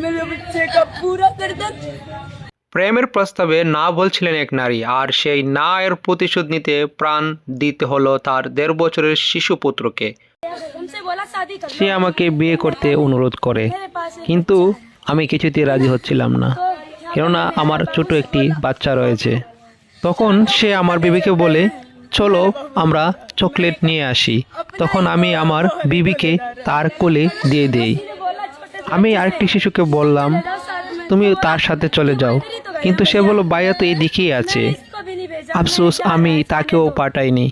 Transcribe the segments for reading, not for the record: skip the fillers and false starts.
मेरे बच्चे का पूरा कर दे। প্রেমের প্রস্তাবে না বলছিলেন এক নারী, আর সেই না এর প্রতিশোধ নিতে প্রাণ দিতে হলো তার 1.5 বছরের শিশু পুত্রকে। उनसे बोला शादी कर সে আমাকে বিয়ে করতে অনুরোধ করে, मेरे पास एक কিন্তু আমি কিছুতেই রাজি হচ্ছিলাম না, কেননা আমার ছোট একটি বাচ্চা রয়েছে। তখন সে আমার বিবিকে বলে, চলো আমরা চকলেট নিয়ে আসি। তখন আমি আমার বিবিকে তার কোলে দিয়ে দেই। बोला छोटे আমি আরেকটি শিশুকে বললাম, তুমি তার সাথে চলে যাও, কিন্তু সে বলল, ভাইয়া তো এদিকেই আছে। इसको भी नहीं भेजा। আফসোস, আমি তাকেও পাঠাইনি।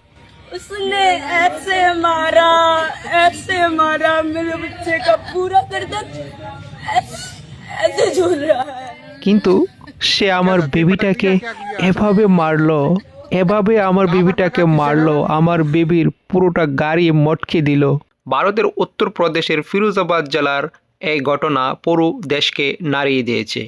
उसने ऐसे मारा मेरे बच्चे का पूरा कर दे। ऐसे झूल रहा है। কিন্তু সে আমার বেবিটাকে এভাবে মারলো, আমার বেবির পুরোটা গাড়ি মটকে দিল। ভারতের উত্তরপ্রদেশের ফিরোজাবাদ জেলার এই ঘটনা পুরো দেশকে নাড়িয়ে দিয়েছে।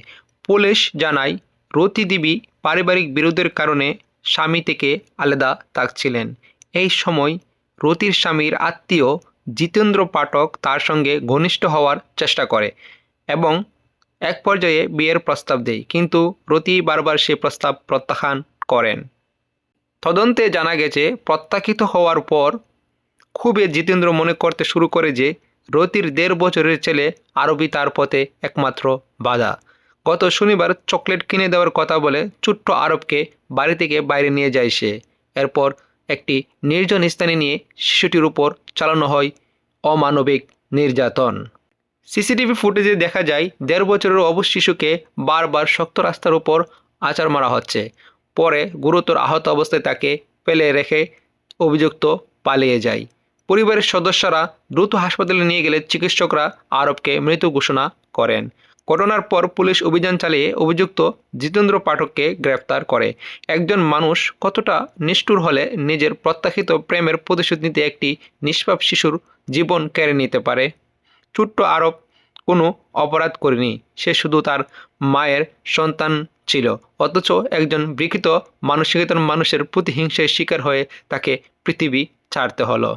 পুলিশ জানায়, রতি দেবী পারিবারিক বিরোধের কারণে স্বামী থেকে আলাদা থাকছিলেন। এই সময় রতির স্বামীর আত্মীয় জিতেন্দ্র পাঠক তার সঙ্গে ঘনিষ্ঠ হওয়ার চেষ্টা করে এবং এক পর্যায়ে বিয়ের প্রস্তাব দেয়, কিন্তু রতি বারবার সে প্রস্তাব প্রত্যাখ্যান করেন। তদন্তে জানা গেছে, প্রত্যাখ্যিত হওয়ার পর খুবই জিতেন্দ্র মনে করতে শুরু করে যে রতির 1.5 বছরের ছেলে আরবি তার পথে একমাত্র বাধা। গত শনিবার চকলেট কিনে দেওয়ার কথা বলে ছোট্ট আরবকে বাড়ি থেকে বাইরে নিয়ে যায় সে। এরপর একটি নির্জন স্থানে নিয়ে শিশুটির উপর চালানো হয় অমানবিক নির্যাতন। সিসিটিভি ফুটেজে দেখা যায় 1.5 বছরের অবশ শিশুকে বারবার শক্ত রাস্তার উপর আছাড় মারা হচ্ছে। পরে গুরুতর আহত অবস্থায় তাকে ফেলে রেখে অভিযুক্ত পালিয়ে যায়। পরিবারের সদস্যরা দ্রুত হাসপাতালে নিয়ে গেলে চিকিৎসকরা আরবকে মৃত ঘোষণা করেন। ঘটনার পর পুলিশ অভিযান চালিয়ে অভিযুক্ত জিতেন্দ্র পাঠককে গ্রেফতার করে। একজন মানুষ কতটা নিষ্ঠুর হলে নিজের প্রত্যাখ্যিত প্রেমের প্রতিশোধ নিতে একটি নিষ্পাপ শিশুর জীবন কেড়ে নিতে পারে? ছোট্ট আরব কোনো অপরাধ করেনি, সে শুধু তার মায়ের সন্তান ছিল, অথচ একজন বিকৃত মানসিকতার মানুষের প্রতিহিংসায় শিকার হয়ে তাকে পৃথিবী ছাড়তে হলো।